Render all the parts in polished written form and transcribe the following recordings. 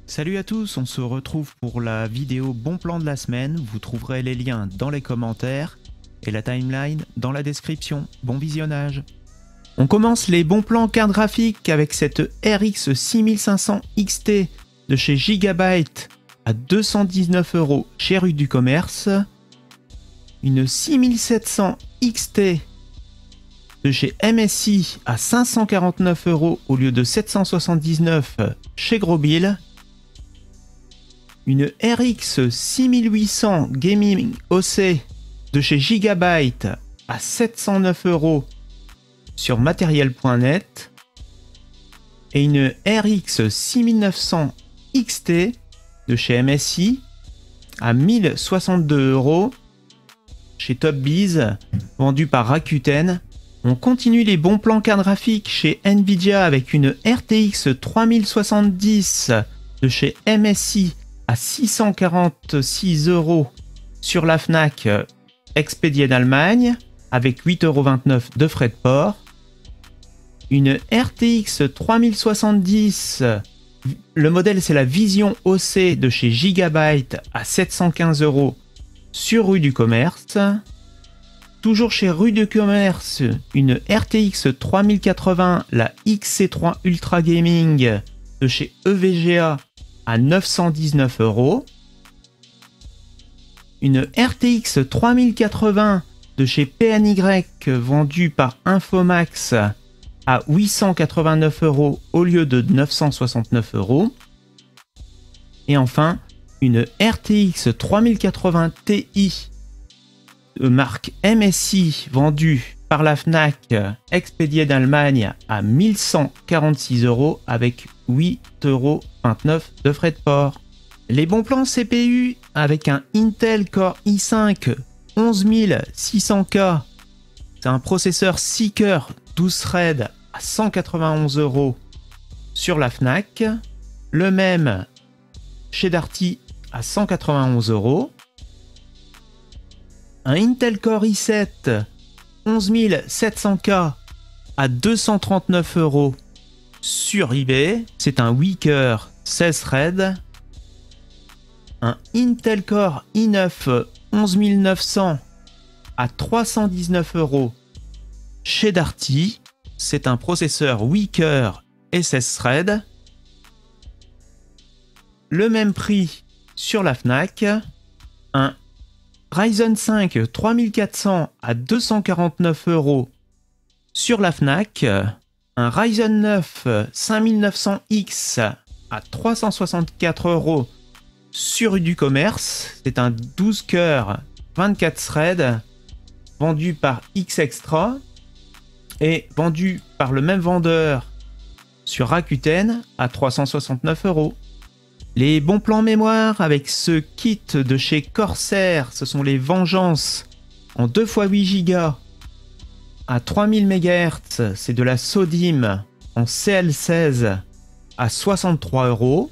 Salut à tous, on se retrouve pour la vidéo bon plan de la semaine. Vous trouverez les liens dans les commentaires et la timeline dans la description. Bon visionnage. On commence les bons plans carte graphique avec cette RX 6500 XT de chez Gigabyte à 219 € chez Rue du Commerce. Une 6700 XT de chez MSI à 549 € au lieu de 779 chez Grosbill. Une RX 6800 Gaming OC de chez Gigabyte à 709 € sur matériel.net et une RX 6900 XT de chez MSI à 1062 € chez Topbiz, vendu par Rakuten. On continue les bons plans carte graphique chez Nvidia avec une RTX 3070 de chez MSI à 646 € sur la Fnac expédiée d'Allemagne avec 8,29 € de frais de port. Une RTX 3070, le modèle c'est la Vision OC de chez Gigabyte à 715 € sur Rue du Commerce. Toujours chez Rue du Commerce, une RTX 3080, la XC3 Ultra Gaming de chez EVGA à 919 €. Une RTX 3080 de chez PNY vendue par Infomax à 889 € au lieu de 969 €. Et enfin, une RTX 3080 Ti de marque MSI vendue par la Fnac expédiée d'Allemagne à 1146 € avec 8,29 € de frais de port. Les bons plans CPU avec un Intel Core i5 11600K. C'est un processeur 6 cœurs 12 threads à 191 € sur la Fnac. Le même chez Darty à 191 €. Un Intel Core i7 11700K à 239 € sur eBay. C'est un 8 cœurs 16 threads. Un Intel Core i9 11900 à 319 € chez Darty. C'est un processeur 8 cœurs et 16 threads. Le même prix sur la Fnac. Un Ryzen 5 3400 à 249 € sur la Fnac. Un Ryzen 9 5900X à 364 € sur Rue du Commerce. C'est un 12 cœurs 24 threads vendu par Xextra et vendu par le même vendeur sur Rakuten à 369 €. Les bons plans mémoire avec ce kit de chez Corsair, ce sont les Vengeance en 2 x 8 Go à 3000 MHz, c'est de la SODIMM en CL16 à 63 €.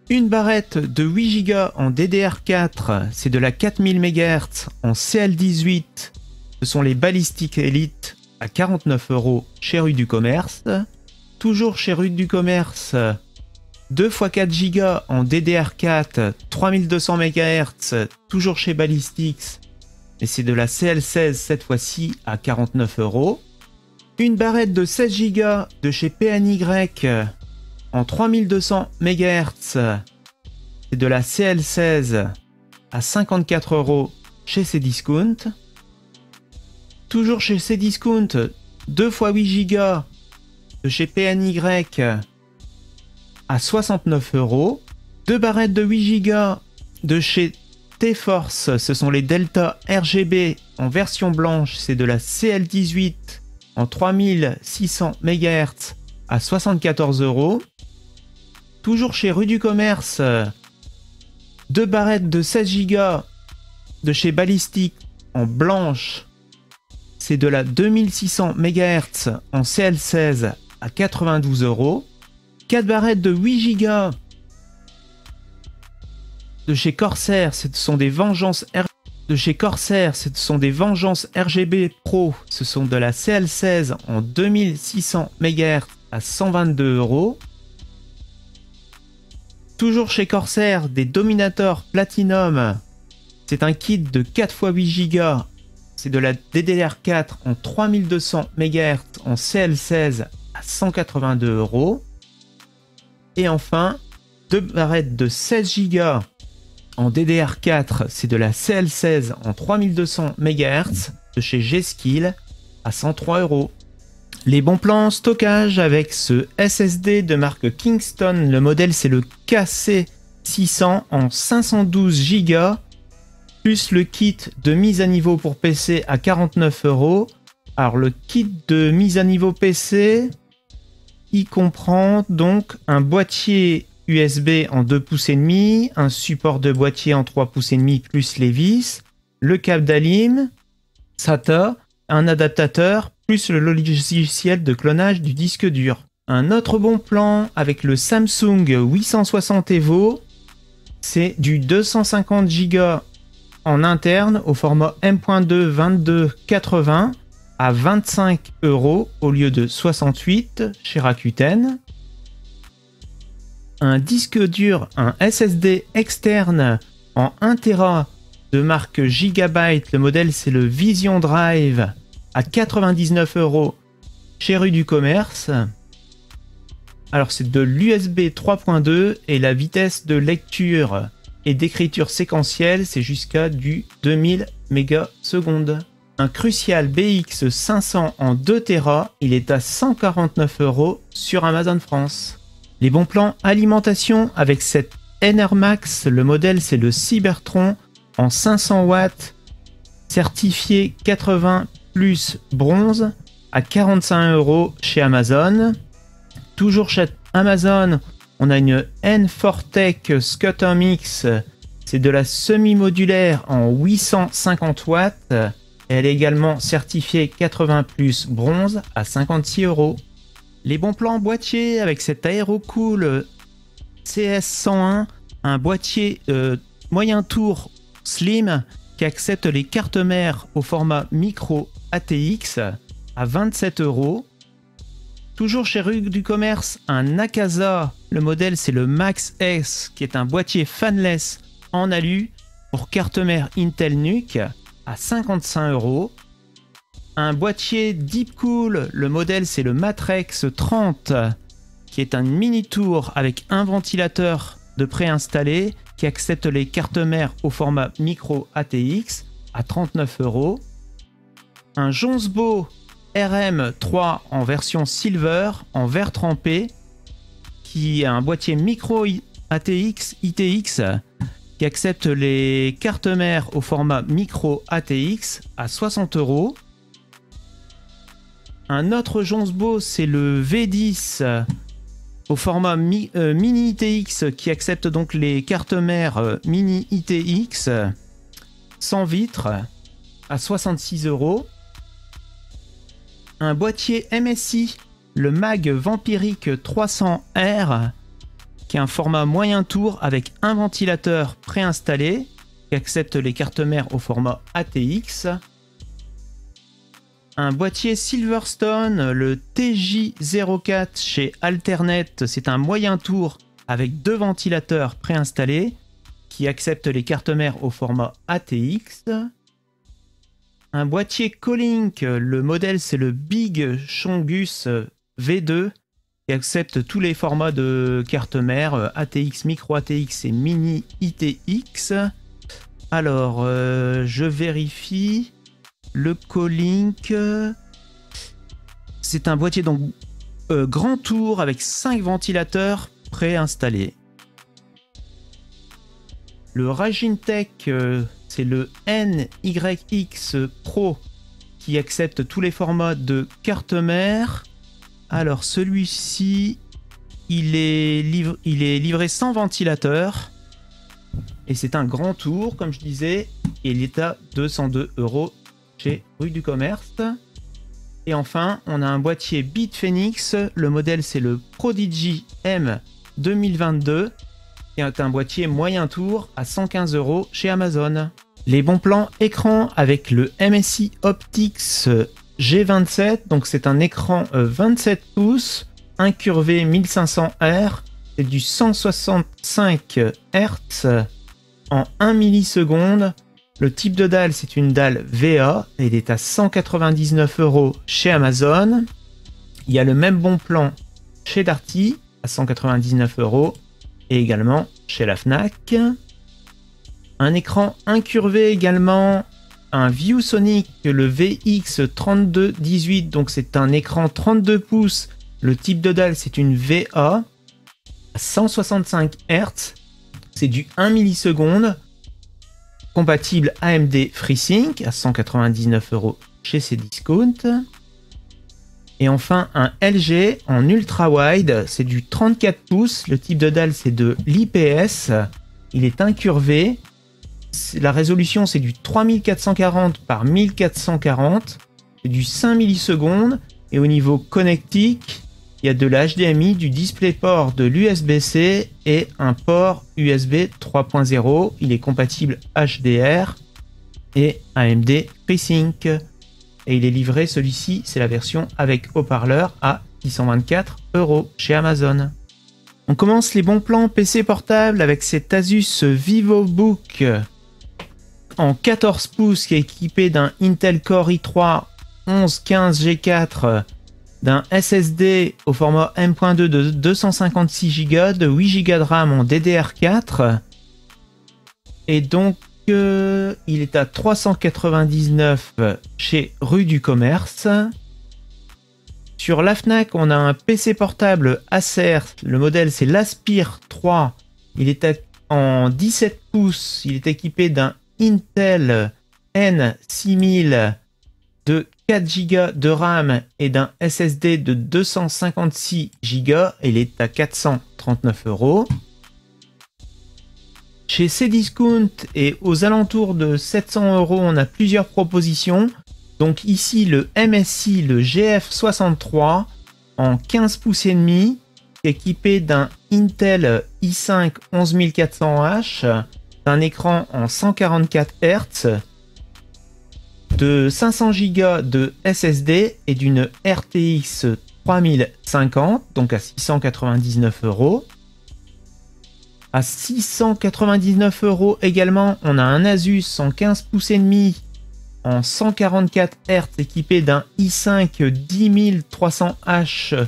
Une barrette de 8 Go en DDR4, c'est de la 4000 MHz en CL18, ce sont les Ballistic Elite à 49 € chez Rue du Commerce. Toujours chez Rue du Commerce, 2 x 4 Go en DDR4, 3200 MHz, toujours chez Ballistics, et c'est de la CL16 cette fois-ci à 49 €. Une barrette de 16 Go de chez PNY en 3200 MHz, c'est de la CL16 à 54 € chez Cdiscount. Toujours chez Cdiscount, 2 x 8 Go de chez PNY à 69 €. Deux barrettes de 8 Go de chez T-Force, ce sont les Delta RGB en version blanche, c'est de la CL18 en 3600 MHz à 74 €. Toujours chez Rue du Commerce, deux barrettes de 16 Go de chez Ballistic en blanche, c'est de la 2600 MHz en CL16 à 92 €. 4 barrettes de 8 Go de chez Corsair, ce sont des Vengeance RGB Pro, ce sont de la CL16 en 2600 MHz à 122 €. Toujours chez Corsair, des Dominator Platinum. C'est un kit de 4x8 Go. C'est de la DDR4 en 3200 MHz en CL16 à 182 €. Et enfin, 2 barrettes de 16 Go en DDR4. C'est de la CL16 en 3200 MHz de chez G-Skill à 103 €. Les bons plans stockage avec ce SSD de marque Kingston. Le modèle c'est le KC600 en 512 Go. Plus le kit de mise à niveau pour PC à 49 €. Alors le kit de mise à niveau PC, il comprend donc un boîtier USB en 2 pouces et demi, un support de boîtier en 3 pouces et demi plus les vis, le câble d'ALIM, SATA, un adaptateur, plus le logiciel de clonage du disque dur. Un autre bon plan avec le Samsung 860 EVO, c'est du 250 Go en interne au format M.2 2280 à 25 € au lieu de 68 chez Rakuten. Un disque dur, un SSD externe en 1 Tera de marque Gigabyte. Le modèle c'est le Vision Drive à 99 € chez Rue du Commerce. Alors c'est de l'USB 3.2 et la vitesse de lecture et d'écriture séquentielle c'est jusqu'à du 2000 ms. Un Crucial BX 500 en 2 Tera, il est à 149 € sur Amazon France. Les bons plans alimentation avec cette NR Max, le modèle c'est le Cybertron en 500 watts, certifié 80 plus bronze à 45 € chez Amazon. Toujours chez Amazon, on a une N4Tech Scutter Mix, c'est de la semi-modulaire en 850 watts. Elle est également certifiée 80 plus bronze à 56 €. Les bons plans boîtier avec cet Aerocool CS101, un boîtier moyen tour slim qui accepte les cartes mères au format micro ATX à 27 €. Toujours chez Rue du Commerce, un Akaza, le modèle c'est le Max S qui est un boîtier fanless en alu pour carte mère Intel NUC à 55 €. Un boîtier Deepcool, le modèle c'est le Matrex 30 qui est un mini tour avec un ventilateur de préinstallé qui accepte les cartes mères au format micro ATX à 39 €. Un Jonsbo RM3 en version Silver en verre trempé qui est un boîtier micro ATX ITX qui accepte les cartes mères au format micro ATX à 60 €. Un autre Jonsbo, c'est le V10 au format mini ITX qui accepte donc les cartes mères mini ITX sans vitre à 66 €. Un boîtier MSI, le Mag Vampiric 300R qui est un format moyen tour avec un ventilateur préinstallé qui accepte les cartes mères au format ATX. Un boîtier Silverstone, le TJ04 chez Alternet, c'est un moyen tour avec 2 ventilateurs préinstallés qui acceptent les cartes mères au format ATX. Un boîtier Colink, le modèle c'est le Big Chongus V2 qui accepte tous les formats de cartes mères ATX, micro ATX et mini ITX. Alors, je vérifie. Le Colink, c'est un boîtier donc grand tour avec 5 ventilateurs préinstallés. Le Ragintech, c'est le NYX Pro qui accepte tous les formats de carte mère. Alors celui-ci, il est livré sans ventilateur et c'est un grand tour comme je disais et il est à 202 € chez Rue du Commerce. Et enfin, on a un boîtier Bitfenix. Le modèle, c'est le Prodigy M 2022. Qui est un boîtier moyen tour à 115 € chez Amazon. Les bons plans écran avec le MSI Optix G27. Donc, c'est un écran 27 pouces, incurvé 1500R c'est du 165 Hz en 1 milliseconde. Le type de dalle, c'est une dalle VA. Et il est à 199 € chez Amazon. Il y a le même bon plan chez Darty à 199 € et également chez la Fnac. Un écran incurvé également, un ViewSonic, le VX3218, donc c'est un écran 32 pouces. Le type de dalle, c'est une VA à 165 Hz. C'est du 1 milliseconde. Compatible AMD FreeSync à 199 € chez Cdiscount. Et enfin un LG en ultra wide, c'est du 34 pouces. Le type de dalle, c'est de l'IPS. Il est incurvé. La résolution, c'est du 3440 par 1440. C'est du 5 millisecondes. Et au niveau connectique, il y a de l'HDMI, du DisplayPort, de l'USB-C et un port USB 3.0. Il est compatible HDR et AMD FreeSync. Et il est livré, celui-ci, c'est la version avec haut-parleur à 624 € chez Amazon. On commence les bons plans PC portable avec cet Asus VivoBook en 14 pouces qui est équipé d'un Intel Core i3 1115G4, d'un SSD au format M.2 de 256 Go, de 8 Go de RAM en DDR4. Et donc, il est à 399 chez Rue du Commerce. Sur la Fnac, on a un PC portable Acer. Le modèle, c'est l'Aspire 3. Il est en 17 pouces. Il est équipé d'un Intel N6000 de 4 Go de RAM et d'un SSD de 256 Go. Il est à 439 €. Chez Cdiscount et aux alentours de 700 €, on a plusieurs propositions. Donc ici, le MSI, le GF63 en 15 pouces et demi, équipé d'un Intel i5 11400H, d'un écran en 144 Hz, de 500 Go de SSD et d'une RTX 3050, donc à 699 €. À 699 € également, on a un Asus en 15 pouces et demi en 144 Hz équipé d'un i5 10300H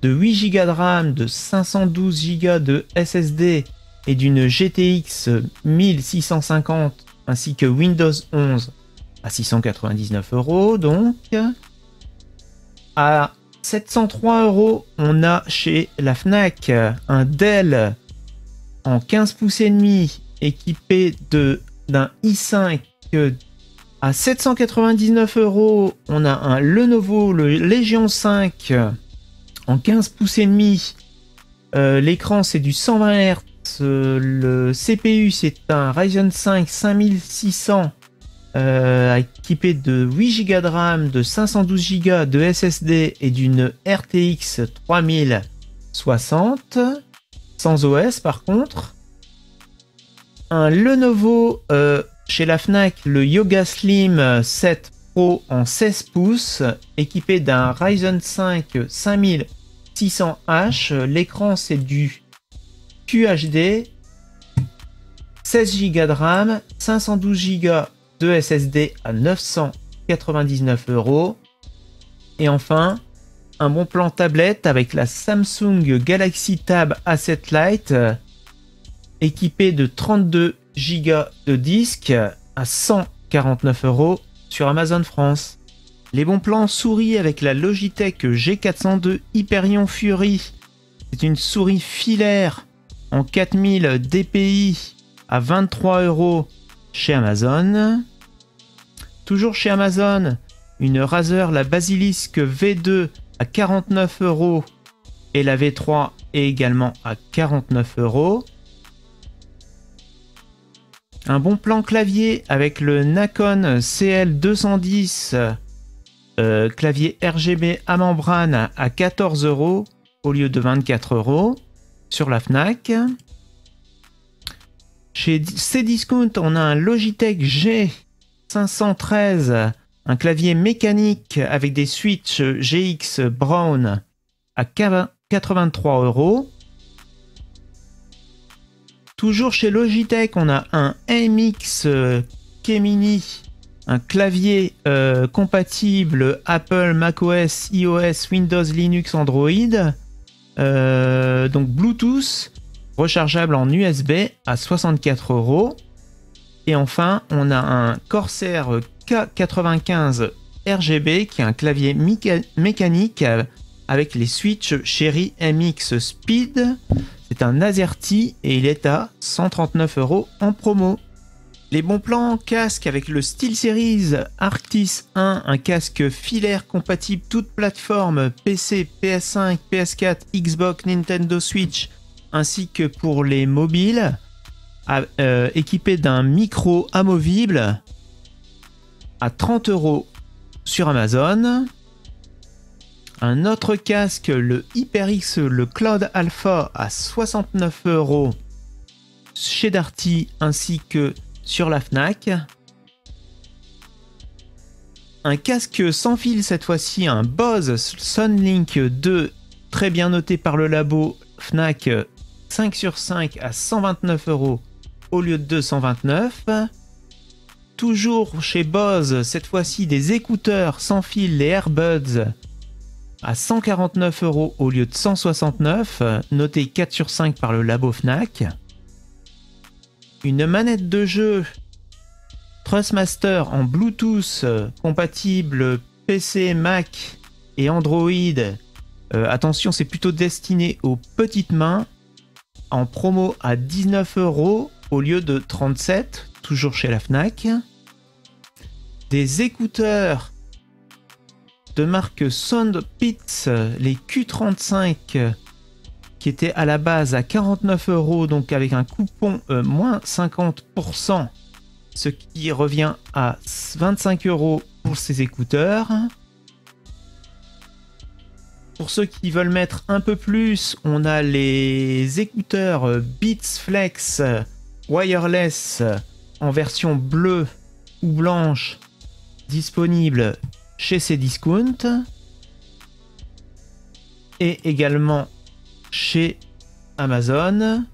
de 8 Go de RAM, de 512 Go de SSD et d'une GTX 1650 ainsi que Windows 11 à 699 €. Donc à 703 €, on a chez la Fnac un Dell en 15 pouces et demi équipé d'un i5. À 799 €, on a un Lenovo, le Legion 5 en 15 pouces et demi. L'écran, c'est du 120 Hz. Le CPU, c'est un Ryzen 5 5600 équipé de 8 Go de RAM, de 512 Go de SSD et d'une RTX 3060. Sans OS par contre. Un Lenovo chez la Fnac, le Yoga Slim 7 Pro en 16 pouces, équipé d'un Ryzen 5 5600H. L'écran, c'est du QHD, 16 Go de RAM, 512 Go de SSD à 999 €. Et enfin, un bon plan tablette avec la Samsung Galaxy Tab A7 Lite, équipé de 32 Go de disque à 149 € sur Amazon France. Les bons plans souris avec la Logitech G402 Hyperion Fury. C'est une souris filaire en 4000 dpi à 23 € chez Amazon. Toujours chez Amazon, une Razer, la Basilisk V2 à 49 € et la V3 est également à 49 €. Un bon plan clavier avec le Nacon CL210, clavier RGB à membrane à 14 € au lieu de 24 € sur la Fnac. Chez Cdiscount, on a un Logitech G513, un clavier mécanique avec des switches GX Brown à 83 €. Toujours chez Logitech, on a un MX K-Mini, un clavier compatible Apple, macOS, iOS, Windows, Linux, Android. Donc Bluetooth, rechargeable en USB à 64 €. Et enfin, on a un Corsair K95 RGB qui est un clavier mécanique avec les switches Cherry MX Speed. C'est un AZERTY et il est à 139 € en promo. Les bons plans casque avec le SteelSeries Arctis 1, un casque filaire compatible toute plateforme PC, PS5, PS4, Xbox, Nintendo Switch, ainsi que pour les mobiles, équipé d'un micro amovible à 30 € sur Amazon. Un autre casque, le HyperX, le Cloud Alpha, à 69 € chez Darty ainsi que sur la Fnac. Un casque sans fil cette fois-ci, un Bose Sunlink 2, très bien noté par le labo Fnac, 5 sur 5 à 129 € au lieu de 229. Toujours chez Bose, cette fois-ci des écouteurs sans fil, les Airbuds, à 149 € au lieu de 169, noté 4 sur 5 par le labo Fnac. Une manette de jeu Trustmaster en Bluetooth compatible PC, Mac et Android. Attention, c'est plutôt destiné aux petites mains. En promo à 19 € au lieu de 37, toujours chez la Fnac. Des écouteurs de marque Soundpeats, les Q35, qui étaient à la base à 49 €, donc avec un coupon moins 50%, ce qui revient à 25 € pour ces écouteurs. Pour ceux qui veulent mettre un peu plus, on a les écouteurs Beats Flex wireless en version bleue ou blanche, disponibles chez Cdiscount et également chez Amazon.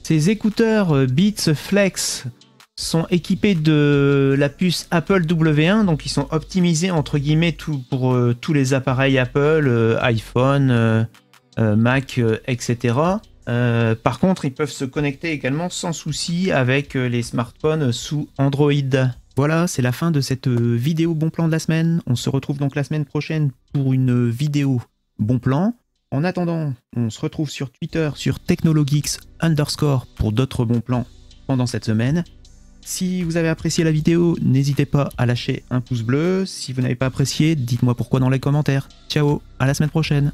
Ces écouteurs Beats Flex sont équipés de la puce Apple W1, donc ils sont optimisés entre guillemets pour tous les appareils Apple, iPhone, Mac, etc. Par contre, ils peuvent se connecter également sans souci avec les smartphones sous Android. Voilà, c'est la fin de cette vidéo bon plan de la semaine. On se retrouve donc la semaine prochaine pour une vidéo bon plan. En attendant, on se retrouve sur Twitter, sur Technologeeks_ pour d'autres bons plans pendant cette semaine. Si vous avez apprécié la vidéo, n'hésitez pas à lâcher un pouce bleu. Si vous n'avez pas apprécié, dites-moi pourquoi dans les commentaires. Ciao, à la semaine prochaine.